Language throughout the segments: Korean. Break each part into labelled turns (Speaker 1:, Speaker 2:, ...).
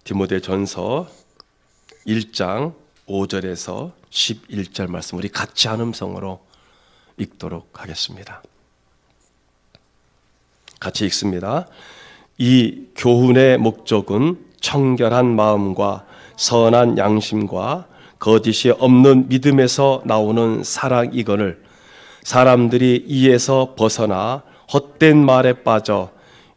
Speaker 1: 디모데전서 1장 5절에서 11절 말씀 우리 같이 한 음성으로 읽도록 하겠습니다. 같이 읽습니다. 이 교훈의 목적은 청결한 마음과 선한 양심과 거짓이 없는 믿음에서 나오는 사랑이거늘 사람들이 이에서 벗어나 헛된 말에 빠져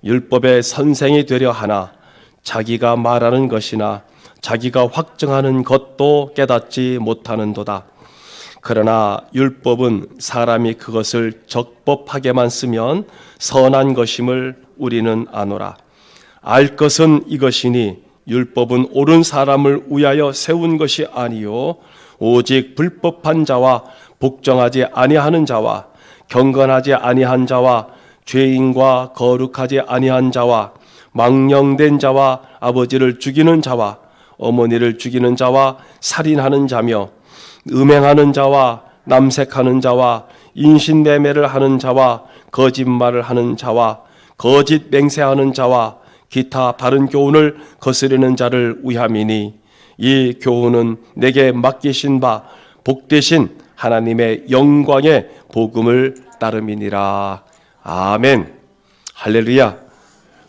Speaker 1: 율법의 선생이 되려 하나 자기가 말하는 것이나 자기가 확증하는 것도 깨닫지 못하는도다. 그러나 율법은 사람이 그것을 적법하게만 쓰면 선한 것임을 우리는 아노라. 알 것은 이것이니 율법은 옳은 사람을 위하여 세운 것이 아니요 오직 불법한 자와 복종하지 아니하는 자와 경건하지 아니한 자와 죄인과 거룩하지 아니한 자와 망령된 자와 아버지를 죽이는 자와 어머니를 죽이는 자와 살인하는 자며 음행하는 자와 남색하는 자와 인신매매를 하는 자와 거짓말을 하는 자와 거짓 맹세하는 자와 기타 바른 교훈을 거스르는 자를 위함이니 이 교훈은 내게 맡기신 바 복되신 하나님의 영광의 복음을 따름이니라. 아멘. 할렐루야.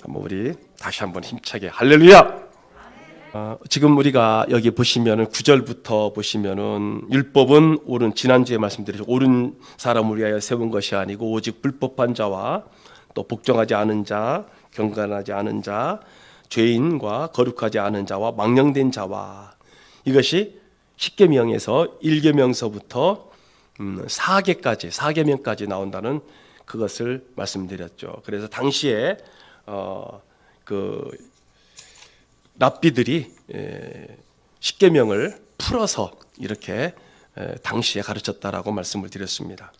Speaker 1: 우리 다시 한번 힘차게 할렐루야. 지금 우리가 여기 보시면은 9절부터 보시면은 율법은 옳은 지난주에 말씀드렸죠. 옳은 사람을 위하여 세운 것이 아니고 오직 불법한 자와 또 복종하지 않은 자, 경건하지 않은 자, 죄인과 거룩하지 않은 자와 망령된 자와 이것이 십계명에서 1계명서부터 4계명까지 나온다는 그것을 말씀드렸죠. 그래서 당시에 그 랍비들이 십계명을 풀어서 이렇게 당시에 가르쳤다라고 말씀을 드렸습니다.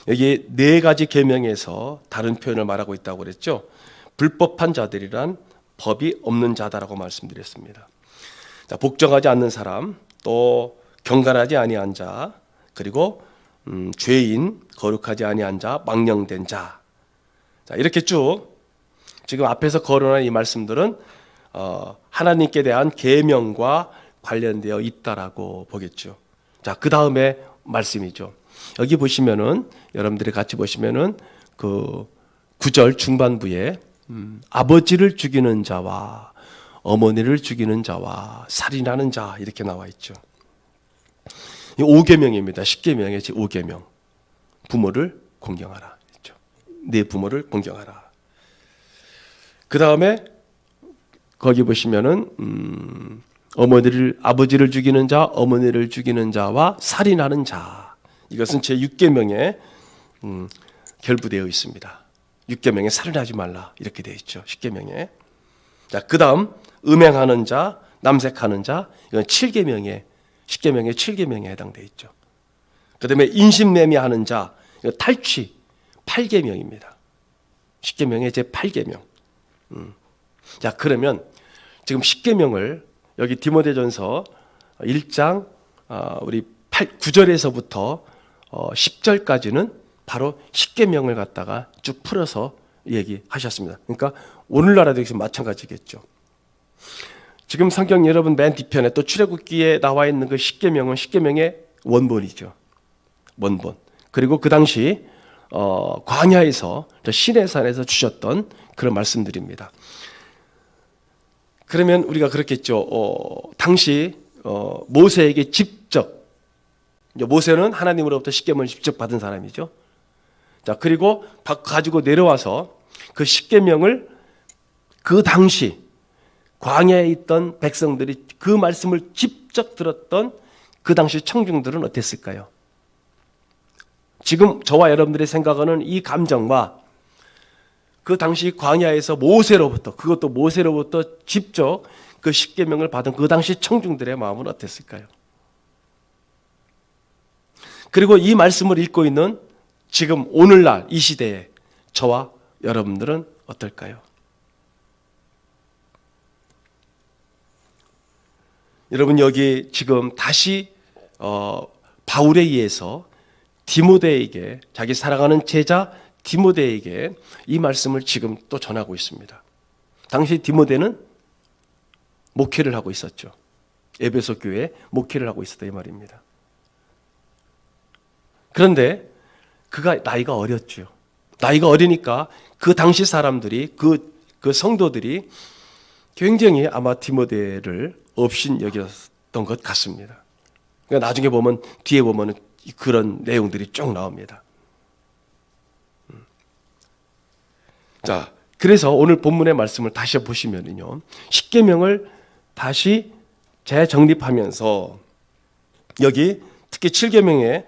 Speaker 1: 여기 4가지 계명에서 다른 표현을 말하고 있다고 그랬죠. 불법한 자들이란 법이 없는 자다라고 말씀드렸습니다. 자, 복종하지 않는 사람, 또 경건하지 아니한 자, 그리고 죄인, 거룩하지 아니한 자, 망령된 자. 자, 이렇게 쭉 지금 앞에서 거론한 이 말씀들은 하나님께 대한 계명과 관련되어 있다라고 보겠죠. 자, 그 다음에 말씀이죠. 여기 보시면은 여러분들이 같이 보시면은 그 9절 중반부에 아버지를 죽이는 자와 어머니를 죽이는 자와 살인하는 자 이렇게 나와 있죠. 이 5계명입니다. 10계명의 제 5계명. 부모를 공경하라. 그렇죠? 네 부모를 공경하라. 그 다음에 거기 보시면은 아버지를 죽이는 자, 어머니를 죽이는 자와 살인하는 자. 이것은 제 6계명에 결부되어 있습니다. 6계명에 살인하지 말라 이렇게 되어 있죠. 10계명에. 자, 그 다음 음행하는 자, 남색하는 자, 이건 7계명에 10계명의 7계명에 해당되어 있죠. 그 다음에 인신매매하는 자, 이건 탈취 8계명입니다. 10계명의 제 8계명. 자, 그러면 지금 10계명을 여기 디모데전서 1장 우리 9절에서부터 10절까지는 바로 10계명을 갖다가 쭉 풀어서 얘기하셨습니다. 그러니까 오늘날에도 지금 마찬가지겠죠. 지금 성경 여러분 맨 뒤편에 또 출애굽기에 나와 있는 그 10계명은 10계명의 원본이죠. 원본. 그리고 그 당시 광야에서 시내산에서 주셨던 그런 말씀들입니다. 그러면 우리가 그렇겠죠. 당시 모세에게 직접, 모세는 하나님으로부터 10계명을 직접 받은 사람이죠. 자, 그리고 가지고 내려와서 그 10계명을 그 당시 광야에 있던 백성들이 그 말씀을 직접 들었던 그 당시 청중들은 어땠을까요? 지금 저와 여러분들이 생각하는 이 감정과 그 당시 광야에서 그것도 모세로부터 직접 그 10계명을 받은 그 당시 청중들의 마음은 어땠을까요? 그리고 이 말씀을 읽고 있는 지금 오늘날 이 시대에 저와 여러분들은 어떨까요? 여러분 여기 지금 다시 바울에 의해서 디모데에게 자기 사랑하는 제자 디모데에게 이 말씀을 지금 또 전하고 있습니다. 당시 디모데는 목회를 하고 있었죠. 에베소 교회에 목회를 하고 있었다 이 말입니다. 그런데 그가 나이가 어렸죠. 나이가 어리니까 그 당시 사람들이 그 성도들이 굉장히 아마 디모데를 업신 여겼던 것 같습니다. 그러니까 나중에 보면 뒤에 보면 그런 내용들이 쭉 나옵니다. 자, 그래서 오늘 본문의 말씀을 다시 보시면요, 십계명을 다시 재정립하면서 여기 특히 7계명에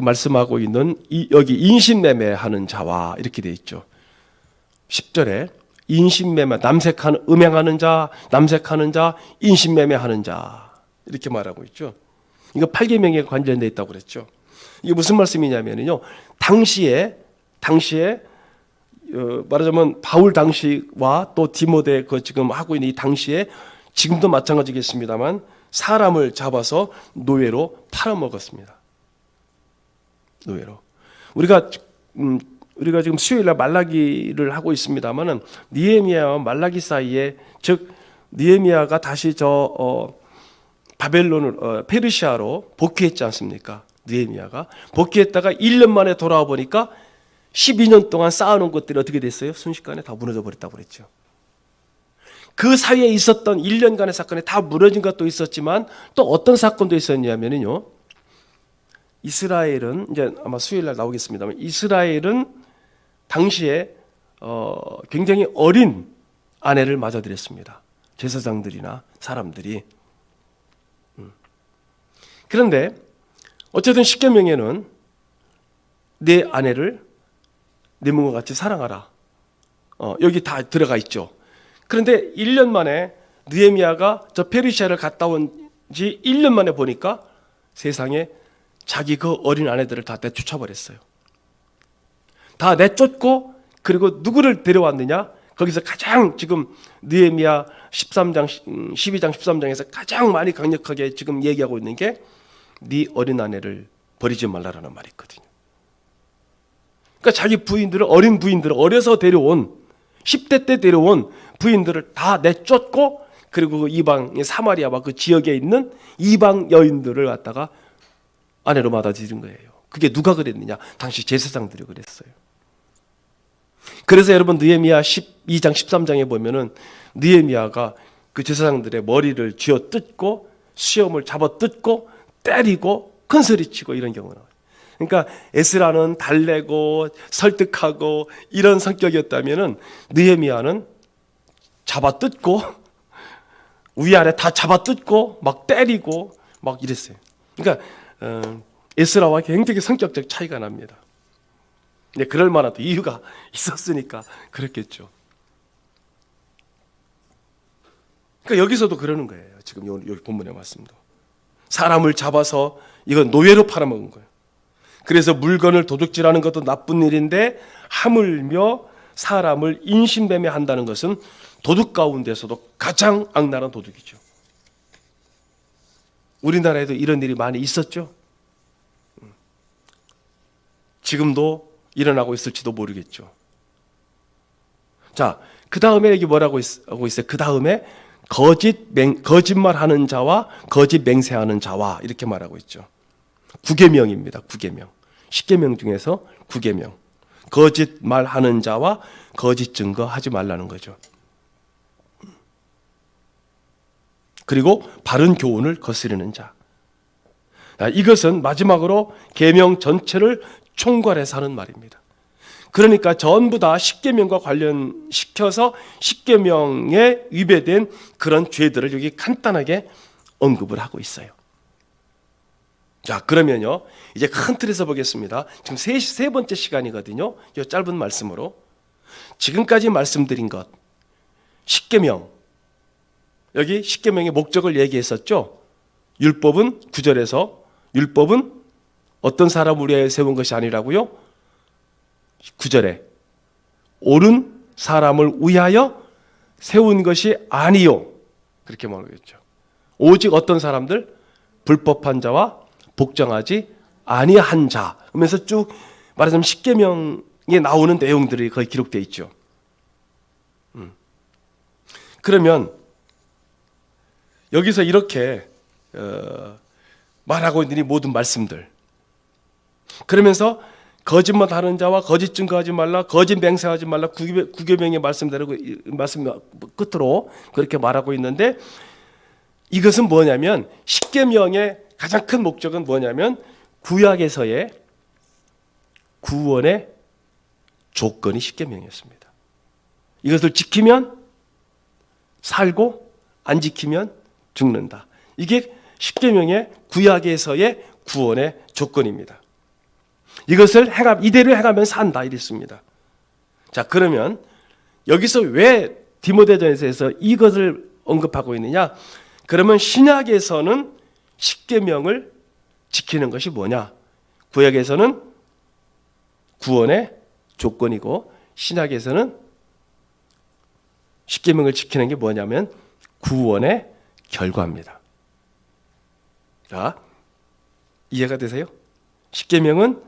Speaker 1: 말씀하고 있는 여기 인신매매하는 자와 이렇게 돼 있죠. 10절에 인신매매, 음행하는 자, 남색하는 자, 인신매매하는 자 이렇게 말하고 있죠. 이거 8계명에 관련되어 있다고 그랬죠. 이게 무슨 말씀이냐면요, 당시에 말하자면 바울 당시와 또 디모데 그 지금 하고 있는 이 당시에 지금도 마찬가지겠습니다만 사람을 잡아서 노예로 팔아먹었습니다. 노예로. 우리가 지금 수요일날 말라기를 하고 있습니다만은 느헤미야와 말라기 사이에, 즉 느헤미야가 다시 바벨론을 페르시아로 복귀했지 않습니까? 느헤미야가 복귀했다가 1년 만에 돌아와 보니까 12년 동안 쌓아놓은 것들이 어떻게 됐어요? 순식간에 다 무너져 버렸다고 그랬죠. 그 사이에 있었던 1년간의 사건이 다 무너진 것도 있었지만 또 어떤 사건도 있었냐면요, 이스라엘은 이제 아마 수요일날 나오겠습니다만 이스라엘은 당시에 굉장히 어린 아내를 맞아들였습니다. 제사장들이나 사람들이. 그런데 어쨌든 십계명에는 내 아내를 내 몸과 같이 사랑하라. 여기 다 들어가 있죠. 그런데 1년 만에 느헤미야가 저 페르시아를 갔다 온 지 1년 만에 보니까 세상에 자기 그 어린 아내들을 다 내쫓아버렸어요. 다 내쫓고, 그리고 누구를 데려왔느냐? 거기서 가장 지금 느헤미야 12장 13장에서 가장 많이 강력하게 지금 얘기하고 있는 게 네 어린 아내를 버리지 말라라는 말이 있거든요. 그러니까 자기 부인들을, 어린 부인들을, 어려서 데려온 10대 때 데려온 부인들을 다 내쫓고, 그리고 그 이방 사마리아와 그 지역에 있는 이방 여인들을 갖다가 아내로 받아들인 거예요. 그게 누가 그랬느냐? 당시 제사장들이 그랬어요. 그래서 여러분 느헤미야 12장 13장에 보면은 느헤미야가 그 제사장들의 머리를 쥐어 뜯고 수염을 잡아 뜯고 때리고 큰 소리치고 이런 경우가 나와요. 그러니까 에스라는 달래고 설득하고 이런 성격이었다면은 느헤미야는 잡아 뜯고 위아래 다 잡아 뜯고 막 때리고 막 이랬어요. 그러니까 에스라와 굉장히 성격적 차이가 납니다. 근데 그럴 만한 이유가 있었으니까 그랬겠죠. 그러니까 여기서도 그러는 거예요. 지금 여기 본문의 말씀도. 사람을 잡아서 이건 노예로 팔아먹은 거예요. 그래서 물건을 도둑질하는 것도 나쁜 일인데 하물며 사람을 인신매매한다는 것은 도둑 가운데서도 가장 악랄한 도둑이죠. 우리나라에도 이런 일이 많이 있었죠. 지금도 일어나고 있을지도 모르겠죠. 자, 그 다음에 여기 뭐라고 하고 있어요? 그 다음에 거짓말하는 자와 거짓 맹세하는 자와 이렇게 말하고 있죠. 9계명입니다. 9계명. 10계명 중에서 9계명. 거짓말하는 자와 거짓 증거하지 말라는 거죠. 그리고 바른 교훈을 거스르는 자. 이것은 마지막으로 계명 전체를 총괄해서 하는 말입니다. 그러니까 전부 다 10계명과 관련시켜서 10계명에 위배된 그런 죄들을 여기 간단하게 언급을 하고 있어요. 자, 그러면요, 이제 큰 틀에서 보겠습니다. 지금 세 번째 시간이거든요. 이 짧은 말씀으로 지금까지 말씀드린 것 10계명, 여기 10계명의 목적을 얘기했었죠. 율법은 9절에서 율법은 어떤 사람을 위하여 세운 것이 아니라고요. 9절에 옳은 사람을 위하여 세운 것이 아니요, 그렇게 말하고 있죠. 오직 어떤 사람들? 불법한 자와 복종하지 아니한 자 하면서 쭉 말하자면 10계명에 나오는 내용들이 거의 기록되어 있죠. 그러면 여기서 이렇게 말하고 있는 이 모든 말씀들, 그러면서 거짓말하는 자와 거짓 증거하지 말라, 거짓 맹세하지 말라, 구계명의 말씀대로 말씀 끝으로 그렇게 말하고 있는데, 이것은 뭐냐면 십계명의 가장 큰 목적은 뭐냐면 구약에서의 구원의 조건이 십계명이었습니다. 이것을 지키면 살고 안 지키면 죽는다. 이게 십계명의 구약에서의 구원의 조건입니다. 이것을 이대로 행하면 산다 이랬습니다. 자, 그러면 여기서 왜 디모데전서에서 이것을 언급하고 있느냐? 그러면 신약에서는 십계명을 지키는 것이 뭐냐? 구약에서는 구원의 조건이고 신약에서는 십계명을 지키는 게 뭐냐면 구원의 결과입니다. 자, 이해가 되세요? 십계명은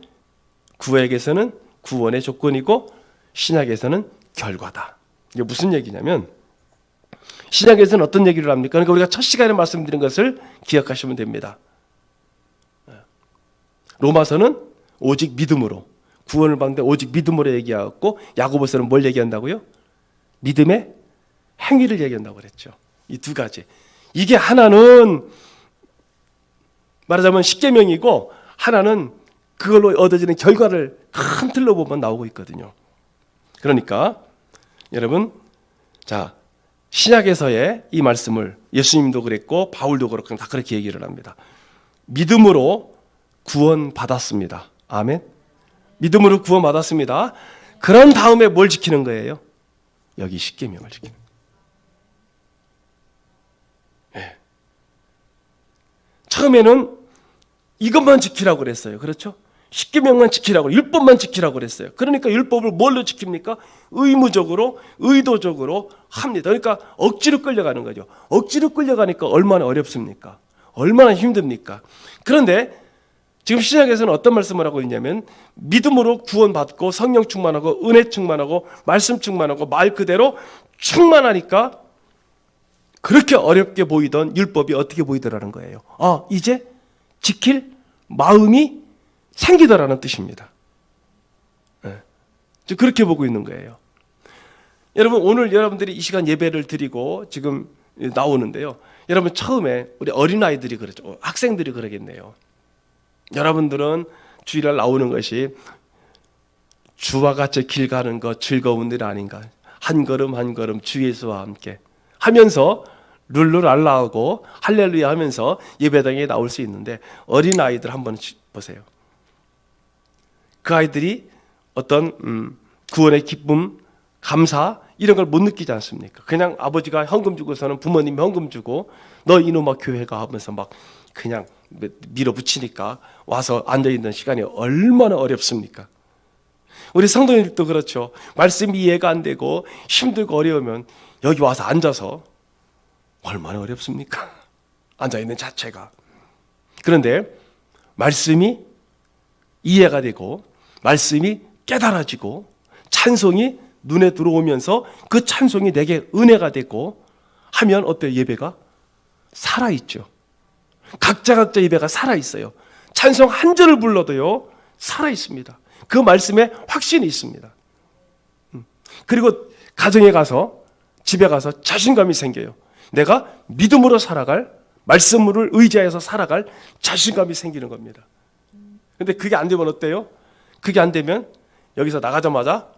Speaker 1: 구약에서는 구원의 조건이고 신약에서는 결과다. 이게 무슨 얘기냐면 신약에서는 어떤 얘기를 합니까? 그러니까 우리가 첫 시간에 말씀드린 것을 기억하시면 됩니다. 로마서는 오직 믿음으로 구원을 받는데 오직 믿음으로 얘기하고, 야고보서는 뭘 얘기한다고요? 믿음의 행위를 얘기한다고 그랬죠. 이 두 가지. 이게 하나는 말하자면 십계명이고 하나는 그걸로 얻어지는 결과를 큰 틀로 보면 나오고 있거든요. 그러니까 여러분, 자, 신약에서의 이 말씀을 예수님도 그랬고 바울도 그렇고 다 그렇게 얘기를 합니다. 믿음으로 구원받았습니다. 아멘. 믿음으로 구원받았습니다. 그런 다음에 뭘 지키는 거예요? 여기 십계명을 지키는 거예요. 네. 처음에는 이것만 지키라고 그랬어요. 그렇죠? 십계명만 지키라고, 율법만 지키라고 그랬어요. 그러니까 율법을 뭘로 지킵니까? 의무적으로, 의도적으로 합니다. 그러니까 억지로 끌려가는 거죠. 억지로 끌려가니까 얼마나 어렵습니까? 얼마나 힘듭니까? 그런데 지금 신약에서는 어떤 말씀을 하고 있냐면 믿음으로 구원받고 성령 충만하고 은혜 충만하고 말씀 충만하고 말 그대로 충만하니까 그렇게 어렵게 보이던 율법이 어떻게 보이더라는 거예요. 아, 이제 지킬 마음이 생기더라는 뜻입니다. 네. 그렇게 보고 있는 거예요. 여러분, 오늘 여러분들이 이 시간 예배를 드리고 지금 나오는데요. 여러분, 처음에 우리 어린아이들이 그러죠. 학생들이 그러겠네요. 여러분들은 주일날 나오는 것이 주와 같이 길 가는 것 즐거운 일 아닌가. 한 걸음 한 걸음 주 예수와 함께 하면서 룰루랄라하고 할렐루야 하면서 예배당에 나올 수 있는데, 어린아이들 한번 보세요. 그 아이들이 어떤 구원의 기쁨, 감사 이런 걸 못 느끼지 않습니까? 그냥 아버지가 현금 주고서는 부모님이 현금 주고 너 이놈아 교회 가 하면서 막 그냥 밀어붙이니까 와서 앉아있는 시간이 얼마나 어렵습니까? 우리 성도님들도 그렇죠. 말씀이 이해가 안 되고 힘들고 어려우면 여기 와서 앉아서 얼마나 어렵습니까? 앉아있는 자체가. 그런데 말씀이 이해가 되고 말씀이 깨달아지고 찬송이 눈에 들어오면서 그 찬송이 내게 은혜가 되고 하면 어때요? 예배가 살아있죠. 각자 예배가 살아있어요. 찬송 한 절을 불러도요 살아있습니다. 그 말씀에 확신이 있습니다. 그리고 가정에 가서 집에 가서 자신감이 생겨요. 내가 믿음으로 살아갈, 말씀을 의지해서 살아갈 자신감이 생기는 겁니다. 근데 그게 안 되면 어때요? 그게 안 되면 여기서 나가자마자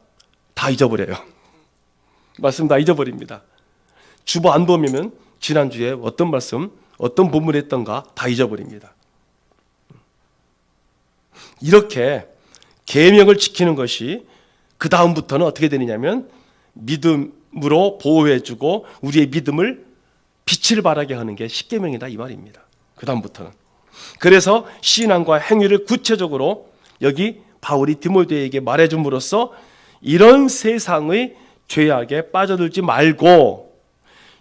Speaker 1: 다 잊어버려요. 말씀 다 잊어버립니다. 주보 안 보면 지난주에 어떤 말씀, 어떤 본문을 했던가 다 잊어버립니다. 이렇게 계명을 지키는 것이 그 다음부터는 어떻게 되느냐면 믿음으로 보호해주고 우리의 믿음을 빛을 발하게 하는 게 십계명이다 이 말입니다. 그 다음부터는. 그래서 신앙과 행위를 구체적으로 여기 바울이 디모데에게 말해줌으로써 이런 세상의 죄악에 빠져들지 말고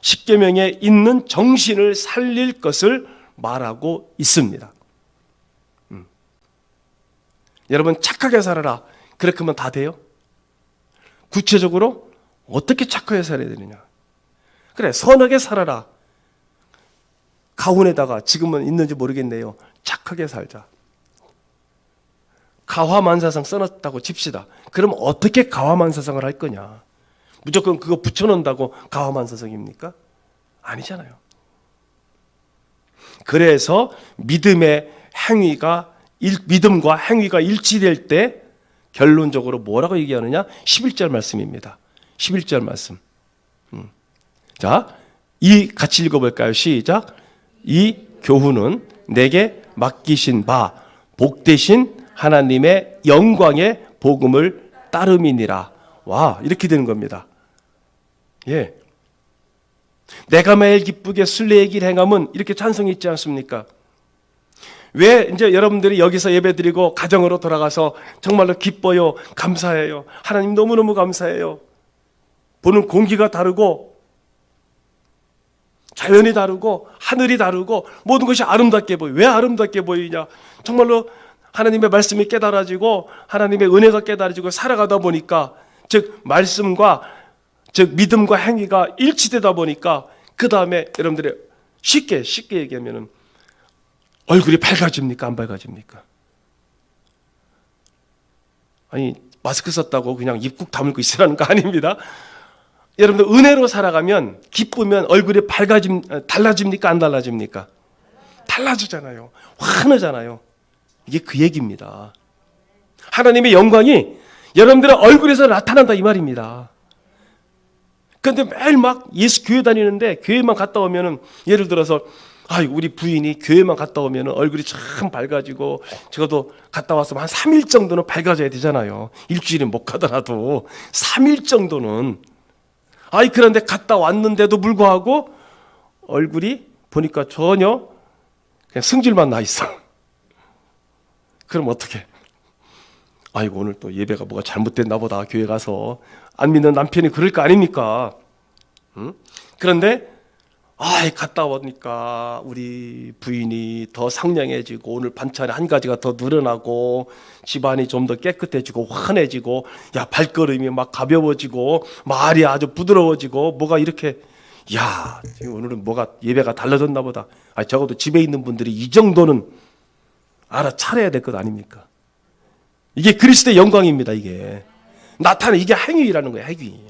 Speaker 1: 십계명에 있는 정신을 살릴 것을 말하고 있습니다. 여러분, 착하게 살아라. 그렇게 하면 다 돼요? 구체적으로 어떻게 착하게 살아야 되느냐? 그래, 선하게 살아라. 가훈에다가 지금은 있는지 모르겠네요. 착하게 살자. 가화만사상 써놨다고 칩시다. 그럼 어떻게 가화만사상을 할 거냐? 무조건 그거 붙여놓는다고 가화만사상입니까? 아니잖아요. 그래서 믿음과 행위가 일치될 때 결론적으로 뭐라고 얘기하느냐? 11절 말씀입니다. 11절 말씀. 자, 같이 읽어볼까요? 시작. 이 교훈은 내게 맡기신 바 복되신 하나님의 영광의 복음을 따름이니라. 와, 이렇게 되는 겁니다. 예. 내가 매일 기쁘게 순례의 길 행함은 이렇게 찬송이 있지 않습니까? 왜 이제 여러분들이 여기서 예배드리고 가정으로 돌아가서 정말로 기뻐요, 감사해요. 하나님 너무너무 감사해요. 보는 공기가 다르고 자연이 다르고 하늘이 다르고 모든 것이 아름답게 보여. 왜 아름답게 보이냐? 정말로 하나님의 말씀이 깨달아지고 하나님의 은혜가 깨달아지고 살아가다 보니까, 즉 말씀과 즉 믿음과 행위가 일치되다 보니까 그 다음에 여러분들이 쉽게 얘기하면은 얼굴이 밝아집니까? 안 밝아집니까? 아니 마스크 썼다고 그냥 입국 다물고 있으라는 거 아닙니다. 여러분들 은혜로 살아가면 기쁘면 얼굴이 달라집니까? 안 달라집니까? 달라지잖아요. 환하잖아요. 이게 그 얘기입니다. 하나님의 영광이 여러분들의 얼굴에서 나타난다 이 말입니다. 그런데 매일 막 예수 교회 다니는데 교회만 갔다 오면은 예를 들어서 우리 부인이 교회만 갔다 오면 얼굴이 참 밝아지고 적어도 갔다 왔으면 한 3일 정도는 밝아져야 되잖아요. 일주일은 못 가더라도 3일 정도는. 그런데 갔다 왔는데도 불구하고 얼굴이 보니까 전혀 그냥 승질만 나 있어. 그럼 어떡해? 아이고 오늘 또 예배가 뭐가 잘못됐나 보다. 교회 가서 안 믿는 남편이 그럴 거 아닙니까? 응? 그런데 갔다 오니까 우리 부인이 더 상냥해지고 오늘 반찬이 한 가지가 더 늘어나고 집안이 좀 더 깨끗해지고 환해지고 발걸음이 막 가벼워지고 말이 아주 부드러워지고 뭐가 이렇게 오늘은 뭐가 예배가 달라졌나 보다. 적어도 집에 있는 분들이 이 정도는 알아차려야 될 것 아닙니까? 이게 그리스도의 영광입니다. 이게 이게 행위라는 거예요. 행위.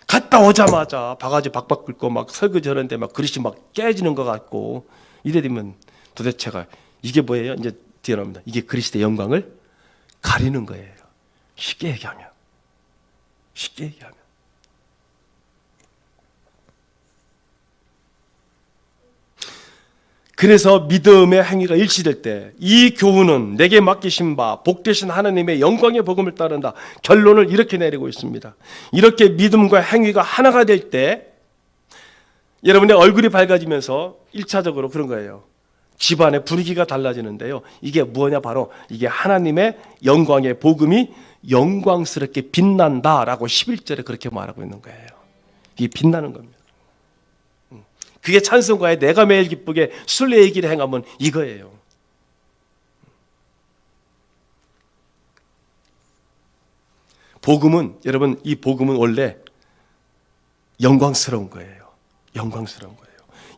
Speaker 1: 갔다 오자마자 바가지 박박 긁고 막 설거지 하는데 막 그릇이 막 깨지는 것 같고 이래 되면 도대체가 이게 뭐예요? 이제 뒤에 나옵니다. 이게 그리스도의 영광을 가리는 거예요. 쉽게 얘기하면. 그래서 믿음의 행위가 일치될 때 이 교훈은 내게 맡기신 바 복되신 하나님의 영광의 복음을 따른다. 결론을 이렇게 내리고 있습니다. 이렇게 믿음과 행위가 하나가 될 때 여러분의 얼굴이 밝아지면서 1차적으로 그런 거예요. 집안의 분위기가 달라지는데요. 이게 뭐냐? 바로 이게 하나님의 영광의 복음이 영광스럽게 빛난다라고 11절에 그렇게 말하고 있는 거예요. 이게 빛나는 겁니다. 그게 찬송가에 내가 매일 기쁘게 순례의 길을 행하면 이거예요. 복음은 여러분 이 복음은 원래 영광스러운 거예요.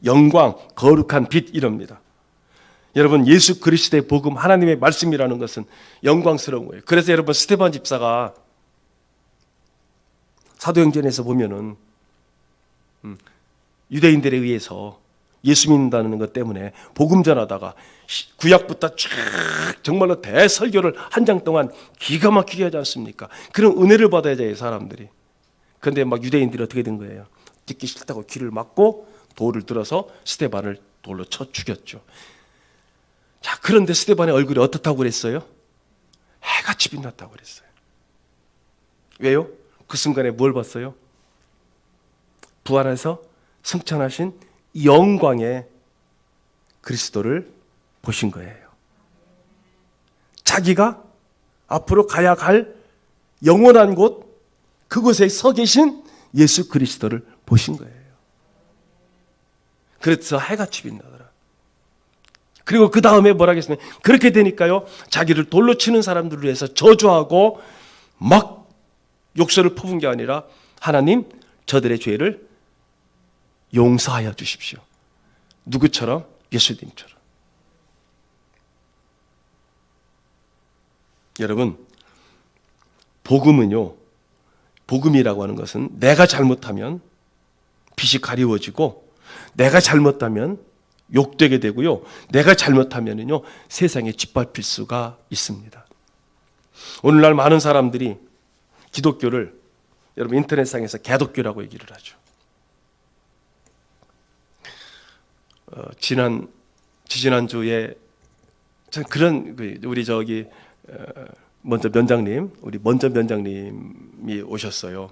Speaker 1: 영광, 거룩한 빛 이럽니다. 여러분 예수 그리스도의 복음 하나님의 말씀이라는 것은 영광스러운 거예요. 그래서 여러분 스데반 집사가 사도행전에서 보면은 유대인들에 의해서 예수 믿는다는 것 때문에 복음 전하다가 구약부터 쫙 정말로 대설교를 한 장 동안 기가 막히게 하지 않습니까? 그런 은혜를 받아야 돼요, 사람들이. 그런데 막 유대인들이 어떻게 된 거예요? 듣기 싫다고 귀를 막고 돌을 들어서 스데반을 돌로 쳐 죽였죠. 자, 그런데 스데반의 얼굴이 어떻다고 그랬어요? 해같이 빛났다고 그랬어요. 왜요? 그 순간에 뭘 봤어요? 부활해서 승천하신 영광의 그리스도를 보신 거예요. 자기가 앞으로 가야 할 영원한 곳, 그곳에 서 계신 예수 그리스도를 보신 거예요. 그래서 해같이 빛나더라. 그리고 그 다음에 뭐라 하겠습니까? 그렇게 되니까요, 자기를 돌로 치는 사람들을 위해서 저주하고 막 욕설을 퍼부은 게 아니라 하나님, 저들의 죄를 용서하여 주십시오. 누구처럼? 예수님처럼. 여러분, 복음이라고 하는 것은 내가 잘못하면 빛이 가리워지고, 내가 잘못하면 욕되게 되고요, 내가 잘못하면은요 세상에 짓밟힐 수가 있습니다. 오늘날 많은 사람들이 기독교를, 여러분 인터넷상에서 개독교라고 얘기를 하죠. 지난주에 그런 우리 먼저 면장님이 오셨어요.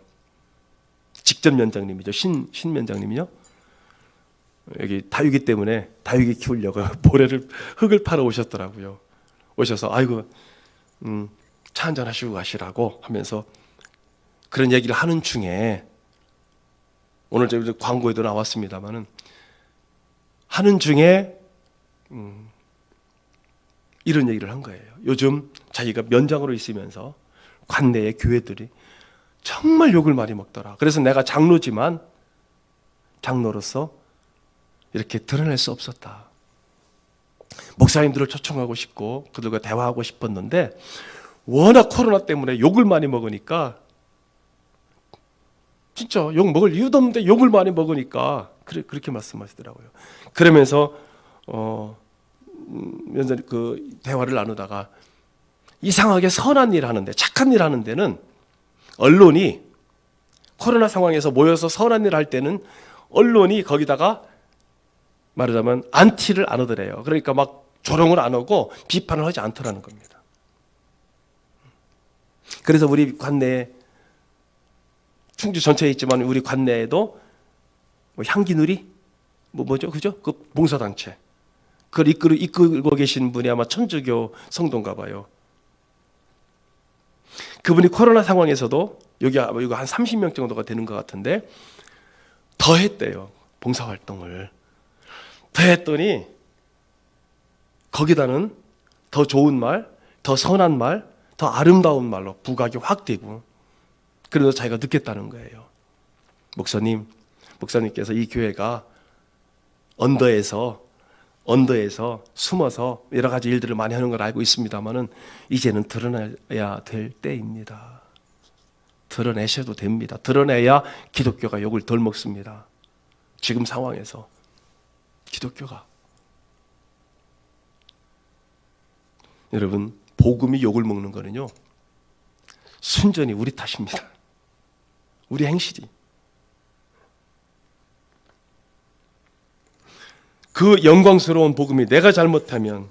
Speaker 1: 직접 면장님이죠. 신 면장님이요. 여기 다육이 때문에 다육이 키우려고 흙을 팔아 오셨더라고요. 오셔서 아이고 차 한잔 하시고 가시라고 하면서 그런 얘기를 하는 중에, 오늘 저희 광고에도 나왔습니다만은, 하는 중에 이런 얘기를 한 거예요. 요즘 자기가 면장으로 있으면서 관내의 교회들이 정말 욕을 많이 먹더라. 그래서 내가 장로지만 장로로서 이렇게 드러낼 수 없었다. 목사님들을 초청하고 싶고 그들과 대화하고 싶었는데 워낙 코로나 때문에 욕을 많이 먹으니까, 진짜 욕 먹을 이유도 없는데 욕을 많이 먹으니까 그렇게 말씀하시더라고요. 그러면서 그 대화를 나누다가 이상하게 선한 일 하는데, 착한 일 하는 데는 언론이, 코로나 상황에서 모여서 선한 일 할 때는 언론이 거기다가 말하자면 안티를 안 하더래요. 그러니까 막 조롱을 안 하고 비판을 하지 않더라는 겁니다. 그래서 우리 관내에, 충주 전체에 있지만 우리 관내에도 향기누리 뭐죠, 그죠? 그 봉사단체, 그걸 이끌고 계신 분이 아마 천주교 성도인가 봐요. 그분이 코로나 상황에서도 여기 한 30명 정도가 되는 것 같은데 더 했대요. 봉사활동을 더 했더니 거기다는 더 좋은 말, 더 선한 말, 더 아름다운 말로 부각이 확 되고, 그래서 자기가 느꼈다는 거예요. 목사님께서 이 교회가 언더에서 숨어서 여러 가지 일들을 많이 하는 걸 알고 있습니다만은 이제는 드러내야 될 때입니다. 드러내셔도 됩니다. 드러내야 기독교가 욕을 덜 먹습니다. 지금 상황에서 기독교가, 여러분, 복음이 욕을 먹는 거는요 순전히 우리 탓입니다. 우리 행실이. 그 영광스러운 복음이 내가 잘못하면,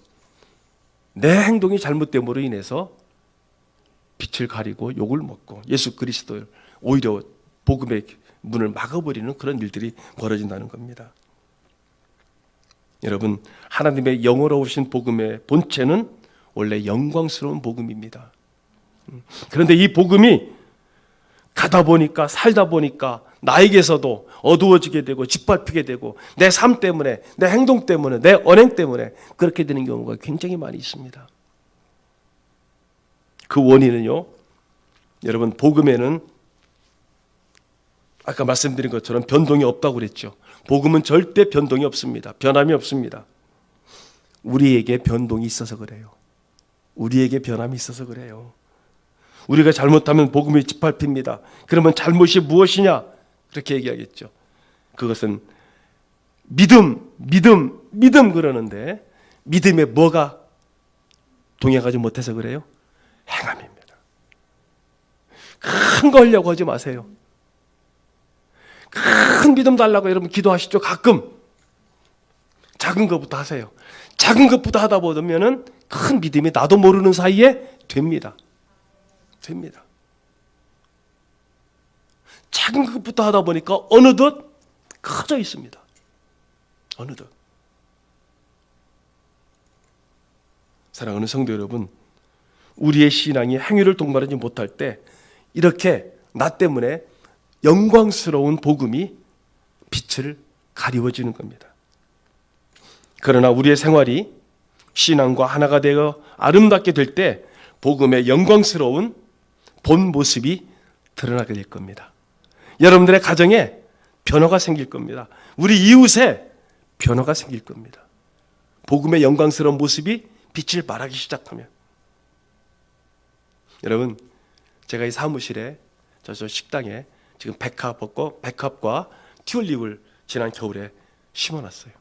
Speaker 1: 내 행동이 잘못됨으로 인해서 빛을 가리고 욕을 먹고 예수 그리스도를 오히려 복음의 문을 막아버리는 그런 일들이 벌어진다는 겁니다. 여러분, 하나님의 영어로우신 복음의 본체는 원래 영광스러운 복음입니다. 그런데 이 복음이 가다 보니까, 살다 보니까 나에게서도 어두워지게 되고 짓밟히게 되고, 내 삶 때문에, 내 행동 때문에, 내 언행 때문에 그렇게 되는 경우가 굉장히 많이 있습니다. 그 원인은요, 여러분, 복음에는 아까 말씀드린 것처럼 변동이 없다고 그랬죠. 복음은 절대 변동이 없습니다. 변함이 없습니다. 우리에게 변동이 있어서 그래요. 우리에게 변함이 있어서 그래요. 우리가 잘못하면 복음이 짓밟힙니다. 그러면 잘못이 무엇이냐? 그렇게 얘기하겠죠. 그것은 믿음 그러는데, 믿음에 뭐가 동행하지 못해서 그래요? 행함입니다. 큰 거 하려고 하지 마세요. 큰 믿음 달라고 여러분 기도하시죠. 가끔 작은 것부터 하세요. 작은 것부터 하다 보면은 큰 믿음이 나도 모르는 사이에 됩니다. 작은 것부터 하다 보니까 어느덧 커져 있습니다. 어느덧. 사랑하는 성도 여러분, 우리의 신앙이 행위를 동반하지 못할 때 이렇게 나 때문에 영광스러운 복음이 빛을 가리워지는 겁니다. 그러나 우리의 생활이 신앙과 하나가 되어 아름답게 될 때 복음의 영광스러운 본 모습이 드러나게 될 겁니다. 여러분들의 가정에 변화가 생길 겁니다. 우리 이웃에 변화가 생길 겁니다. 복음의 영광스러운 모습이 빛을 발하기 시작하면. 여러분, 제가 이 사무실에 저 식당에 지금 백합과 튤립을 지난 겨울에 심어놨어요.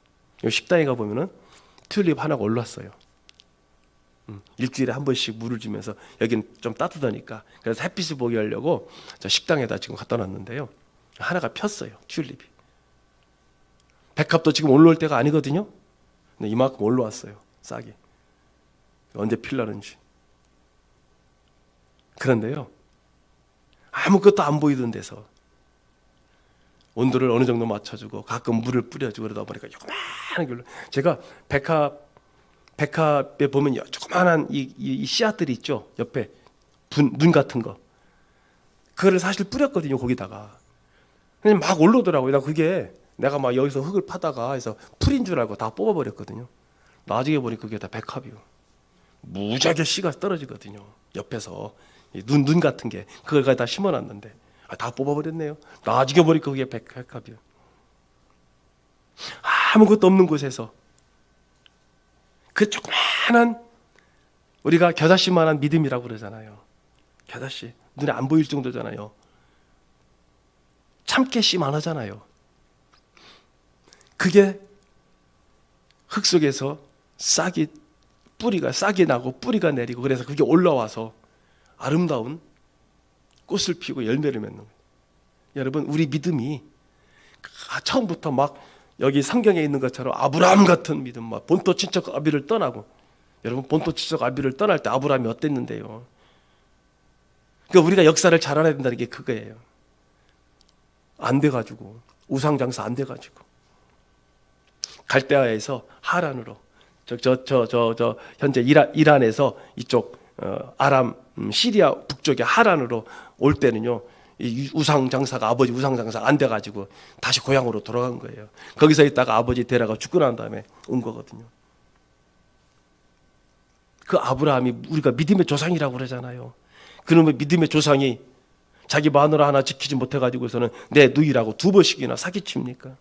Speaker 1: 이 식당에 가보면은 튤립 하나가 올랐어요. 일주일에 한 번씩 물을 주면서, 여기는 좀 따뜻하니까 그래서 햇빛을 보게 하려고 저 식당에다 지금 갖다 놨는데요, 하나가 폈어요. 튤립이. 백합도 지금 올라올 때가 아니거든요. 근데 이만큼 올라왔어요. 싹이. 언제 필라는지. 그런데요, 아무것도 안 보이던 데서 온도를 어느 정도 맞춰주고 가끔 물을 뿌려주고 그러다 보니까 요만한 걸로, 제가 백합에 보면 조그만한 이 씨앗들이 있죠. 옆에 눈 같은 거. 그거를 사실 뿌렸거든요, 거기다가. 근데 막 올라오더라고요. 나 그게 내가 막 여기서 흙을 파다가 해서 풀인 줄 알고 다 뽑아버렸거든요. 나중에 보니 그게 다 백합이요. 무지하게 씨가 떨어지거든요. 옆에서 눈 같은 게 그걸 다 심어놨는데 다 뽑아버렸네요. 나중에 보니까 그게 백합이요. 아무것도 없는 곳에서 그 조그만한, 우리가 겨자씨만한 믿음이라고 그러잖아요. 겨자씨 눈에 안 보일 정도잖아요. 참깨씨만 하잖아요. 그게 흙 속에서 뿌리가 나고 뿌리가 내리고, 그래서 그게 올라와서 아름다운 꽃을 피우고 열매를 맺는 거예요. 여러분, 우리 믿음이 처음부터 막 여기 성경에 있는 것처럼 아브라함 같은 믿음, 막 본토 친척 아비를 떠나고, 여러분 본토 친척 아비를 떠날 때 아브라함이 어땠는데요? 그러니까 우리가 역사를 잘 알아야 된다는 게 그거예요. 안 돼가지고, 우상장사 안 돼가지고 갈대아에서 하란으로, 현재 이란에서 이쪽 아람 시리아 북쪽의 하란으로 올 때는요, 이 우상장사가, 아버지 우상장사가 안 돼가지고 다시 고향으로 돌아간 거예요. 거기서 있다가 아버지 데려가 죽고 난 다음에 온 거거든요. 그 아브라함이 우리가 믿음의 조상이라고 그러잖아요. 그러면 믿음의 조상이 자기 마누라 하나 지키지 못해가지고서는 내 누이라고 2번씩이나 사기칩니까?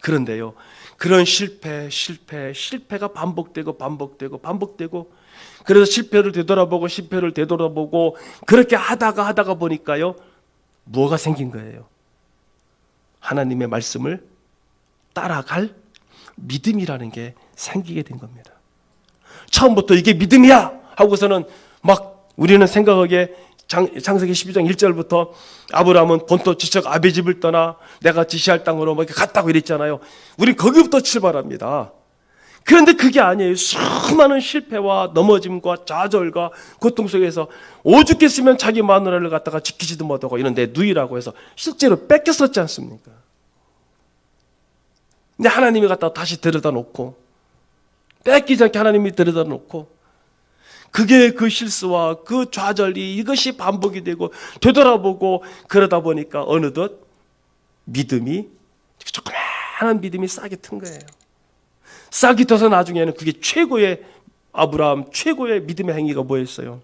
Speaker 1: 그런데요, 그런 실패가 반복되고, 그래서 실패를 되돌아보고 그렇게 하다가 보니까요, 뭐가 생긴 거예요? 하나님의 말씀을 따라갈 믿음이라는 게 생기게 된 겁니다. 처음부터 이게 믿음이야 하고서는 막 우리는 생각하기에 창세기 12장 1절부터 아브라함은 본토 지척 아비 집을 떠나 내가 지시할 땅으로 막 이렇게 갔다고 이랬잖아요. 우린 거기부터 출발합니다. 그런데 그게 아니에요. 수많은 실패와 넘어짐과 좌절과 고통 속에서 오죽했으면 자기 마누라를 갖다가 지키지도 못하고 이런 내 누이라고 해서 실제로 뺏겼었지 않습니까? 근데 하나님이 갖다가 다시 데려다 놓고, 뺏기지 않게 하나님이 데려다 놓고, 그게 그 실수와 그 좌절이 이것이 반복이 되고 되돌아보고 그러다 보니까 어느덧 믿음이, 조그마한 믿음이 싹이 튼 거예요. 싹이 터서 나중에는 그게 아브라함 최고의 믿음의 행위가 뭐였어요?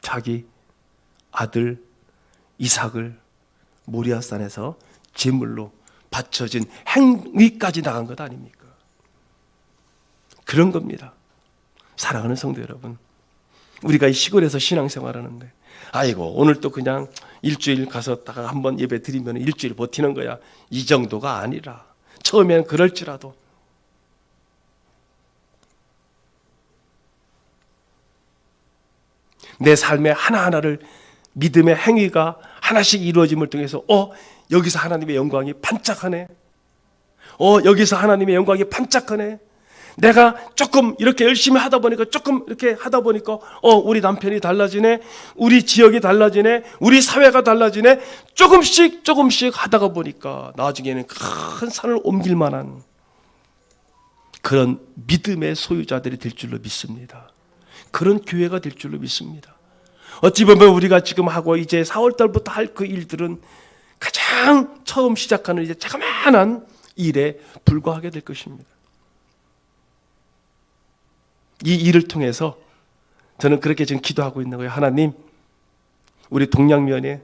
Speaker 1: 자기 아들 이삭을 모리아산에서 제물로 바쳐진 행위까지 나간 것 아닙니까? 그런 겁니다. 사랑하는 성도 여러분, 우리가 이 시골에서 신앙생활하는데, 아이고 오늘 또 그냥 일주일 가서다가 한번 예배 드리면 일주일 버티는 거야, 이 정도가 아니라, 처음에는 그럴지라도 내 삶의 하나하나를 믿음의 행위가 하나씩 이루어짐을 통해서 여기서 하나님의 영광이 반짝하네, 여기서 하나님의 영광이 반짝하네, 내가 조금 이렇게 열심히 하다 보니까, 우리 남편이 달라지네, 우리 지역이 달라지네, 우리 사회가 달라지네, 조금씩 하다가 보니까 나중에는 큰 산을 옮길 만한 그런 믿음의 소유자들이 될 줄로 믿습니다. 그런 교회가 될 줄로 믿습니다. 어찌 보면 우리가 지금 하고 이제 4월달부터 할 그 일들은 가장 처음 시작하는 이제 자그마한 일에 불과하게 될 것입니다. 이 일을 통해서 저는 그렇게 지금 기도하고 있는 거예요. 하나님, 우리 동양면에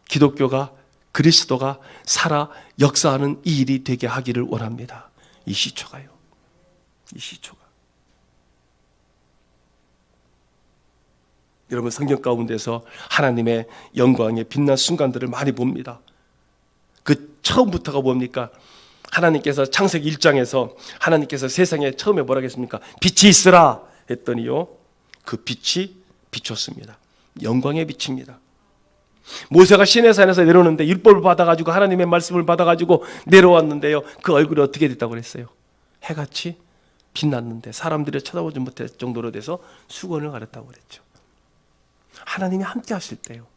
Speaker 1: 기독교가 그리스도가 살아 역사하는 이 일이 되게 하기를 원합니다. 이 시초가요. 이 시초가. 여러분 성경 가운데서 하나님의 영광에 빛난 순간들을 많이 봅니다. 그 처음부터가 뭡니까? 하나님께서 창세기 1장에서 하나님께서 세상에 처음에 뭐라고 했습니까? 빛이 있으라 했더니요, 그 빛이 비췄습니다. 영광의 빛입니다. 모세가 시내산에서 내려오는데 율법을 받아가지고 하나님의 말씀을 받아가지고 내려왔는데요, 그 얼굴이 어떻게 됐다고 그랬어요? 해같이 빛났는데 사람들이 쳐다보지 못할 정도로 돼서 수건을 가렸다고 그랬죠. 하나님이 함께 하실 때요.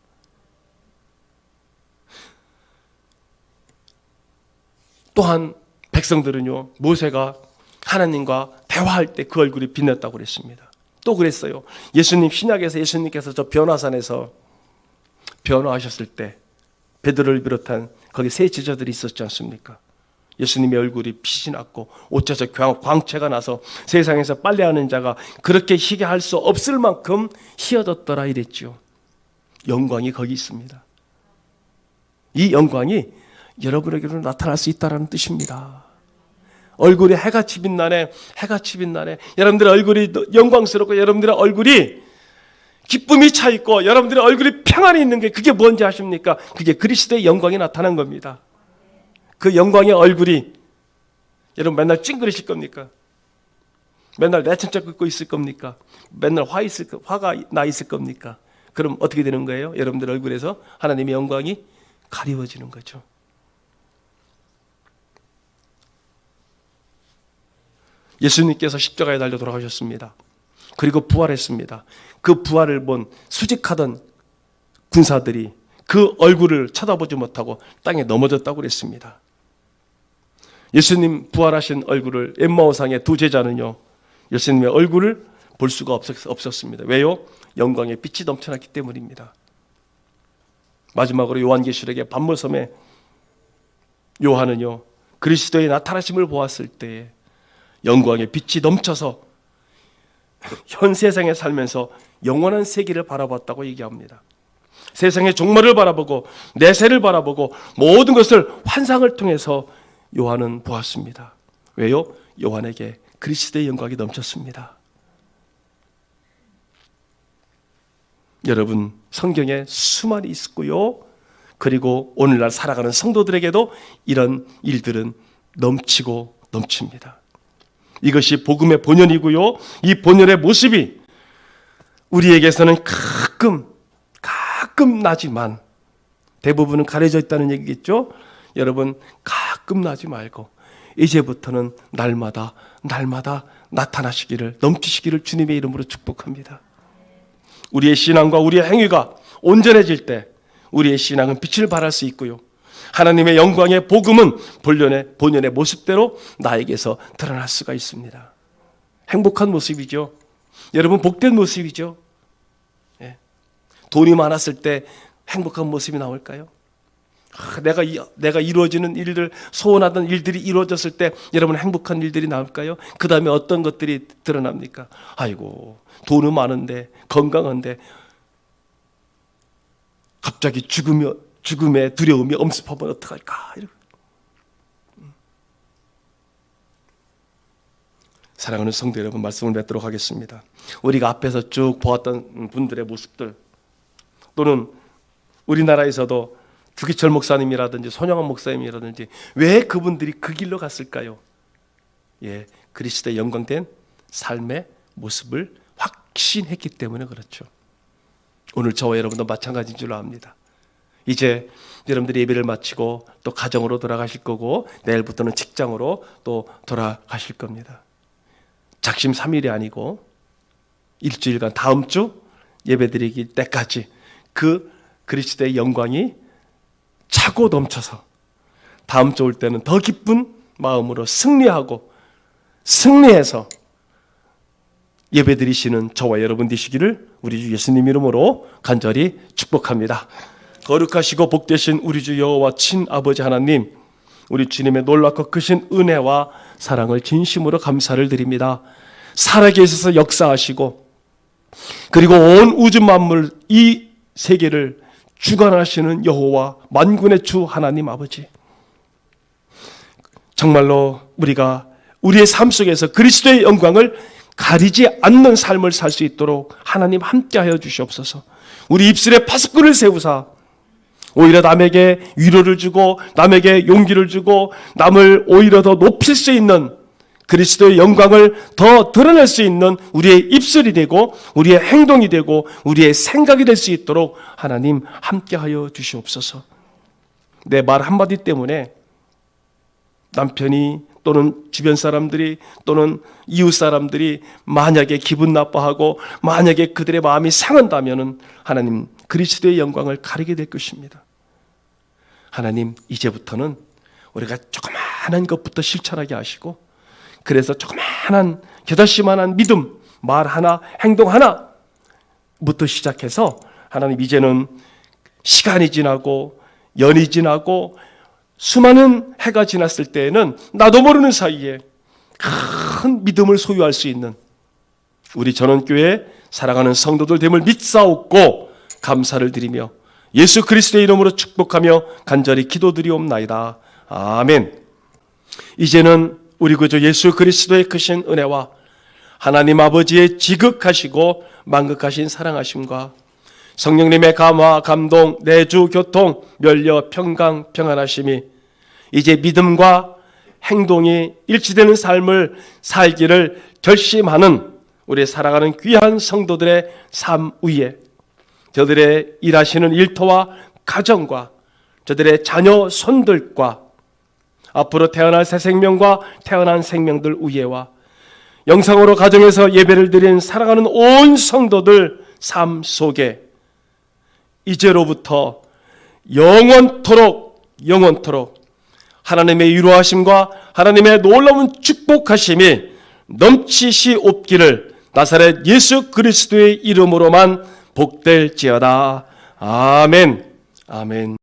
Speaker 1: 또한 백성들은요, 모세가 하나님과 대화할 때 그 얼굴이 빛났다고 그랬습니다. 또 그랬어요. 예수님 신약에서 예수님께서 저 변화산에서 변화하셨을 때 베드로를 비롯한 거기 세 제자들이 있었지 않습니까? 예수님의 얼굴이 빛이 났고 어째서 광채가 나서 세상에서 빨래하는 자가 그렇게 희게 할 수 없을 만큼 희어졌더라 이랬죠. 영광이 거기 있습니다. 이 영광이 여러분에게로 나타날 수 있다는 뜻입니다. 얼굴이 해같이 빛나네, 해같이 빛나네. 여러분들의 얼굴이 영광스럽고 여러분들의 얼굴이 기쁨이 차 있고 여러분들의 얼굴이 평안이 있는 게 그게 뭔지 아십니까? 그게 그리스도의 영광이 나타난 겁니다. 그 영광의 얼굴이 여러분 맨날 찡그리실 겁니까? 맨날 내천짝 긋고 있을 겁니까? 맨날 화가 나 있을 겁니까? 그럼 어떻게 되는 거예요? 여러분들 얼굴에서 하나님의 영광이 가리워지는 거죠. 예수님께서 십자가에 달려 돌아가셨습니다. 그리고 부활했습니다. 그 부활을 본 수직하던 군사들이 그 얼굴을 쳐다보지 못하고 땅에 넘어졌다고 그랬습니다. 예수님 부활하신 얼굴을 엠마오상의 두 제자는요, 예수님의 얼굴을 볼 수가 없었습니다. 왜요? 영광의 빛이 넘쳐났기 때문입니다. 마지막으로 요한계시록의 반모섬에 요한은요, 그리스도의 나타나심을 보았을 때에 영광의 빛이 넘쳐서 현 세상에 살면서 영원한 세계를 바라봤다고 얘기합니다. 세상의 종말을 바라보고 내세를 바라보고 모든 것을 환상을 통해서 요한은 보았습니다. 왜요? 요한에게 그리스도의 영광이 넘쳤습니다. 여러분, 성경에 수많이 있고요, 그리고 오늘날 살아가는 성도들에게도 이런 일들은 넘치고 넘칩니다. 이것이 복음의 본연이고요, 이 본연의 모습이 우리에게서는 가끔 나지만 대부분은 가려져 있다는 얘기겠죠. 여러분, 가끔 나지 말고 이제부터는 날마다 나타나시기를, 넘치시기를 주님의 이름으로 축복합니다. 우리의 신앙과 우리의 행위가 온전해질 때 우리의 신앙은 빛을 발할 수 있고요, 하나님의 영광의 복음은 본연의 모습대로 나에게서 드러날 수가 있습니다. 행복한 모습이죠. 여러분, 복된 모습이죠. 예. 돈이 많았을 때 행복한 모습이 나올까요? 내가 이루어지는 일들, 소원하던 일들이 이루어졌을 때 여러분 행복한 일들이 나올까요? 그 다음에 어떤 것들이 드러납니까? 아이고, 돈은 많은데 건강한데 갑자기 죽음의 두려움이 엄습하면 어떡할까? 사랑하는 성도 여러분, 말씀을 맺도록 하겠습니다. 우리가 앞에서 쭉 보았던 분들의 모습들, 또는 우리나라에서도 주기철 목사님이라든지 손영환 목사님이라든지 왜 그분들이 그 길로 갔을까요? 예, 그리스도의 영광된 삶의 모습을 확신했기 때문에 그렇죠. 오늘 저와 여러분도 마찬가지인 줄로 압니다. 이제 여러분들이 예배를 마치고 또 가정으로 돌아가실 거고 내일부터는 직장으로 또 돌아가실 겁니다. 작심 3일이 아니고 일주일간 다음 주 예배드리기 때까지 그 그리스도의 영광이 차고 넘쳐서 다음 주 올 때는 더 기쁜 마음으로 승리해서 예배드리시는 저와 여러분 되시기를 우리 주 예수님 이름으로 간절히 축복합니다. 거룩하시고 복되신 우리 주 여호와 친아버지 하나님, 우리 주님의 놀랍고 크신 은혜와 사랑을 진심으로 감사를 드립니다. 살아계셔서 역사하시고 그리고 온 우주 만물 이 세계를 주관하시는 여호와 만군의 주 하나님 아버지, 정말로 우리가 우리의 삶 속에서 그리스도의 영광을 가리지 않는 삶을 살 수 있도록 하나님 함께하여 주시옵소서. 우리 입술에 파수꾼을 세우사 오히려 남에게 위로를 주고 남에게 용기를 주고 남을 오히려 더 높일 수 있는, 그리스도의 영광을 더 드러낼 수 있는 우리의 입술이 되고 우리의 행동이 되고 우리의 생각이 될 수 있도록 하나님 함께하여 주시옵소서. 내 말 한마디 때문에 남편이 또는 주변 사람들이 또는 이웃 사람들이 만약에 기분 나빠하고 만약에 그들의 마음이 상한다면 하나님 그리스도의 영광을 가리게 될 것입니다. 하나님, 이제부터는 우리가 조그마한 것부터 실천하게 하시고, 그래서 조그마한 겨자씨만한 믿음, 말 하나, 행동 하나부터 시작해서 하나님 이제는 시간이 지나고 연이 지나고 수많은 해가 지났을 때에는 나도 모르는 사이에 큰 믿음을 소유할 수 있는 우리 전원교회 사랑하는 성도들 됨을 믿사옵고 감사를 드리며 예수 그리스도의 이름으로 축복하며 간절히 기도드리옵나이다. 아멘. 이제는 우리 구주 예수 그리스도의 크신 은혜와 하나님 아버지의 지극하시고 만극하신 사랑하심과 성령님의 감화, 감동, 내주, 교통, 멸려, 평강, 평안하심이 이제 믿음과 행동이 일치되는 삶을 살기를 결심하는 우리 사랑하는 귀한 성도들의 삶 위에 저들의 일하시는 일터와 가정과 저들의 자녀 손들과 앞으로 태어날 새 생명과 태어난 생명들 위에와 영상으로 가정에서 예배를 드린 사랑하는 온 성도들 삶 속에 이제로부터 영원토록 하나님의 위로하심과 하나님의 놀라운 축복하심이 넘치시옵기를 나사렛 예수 그리스도의 이름으로만 복될지어다. 아멘. 아멘.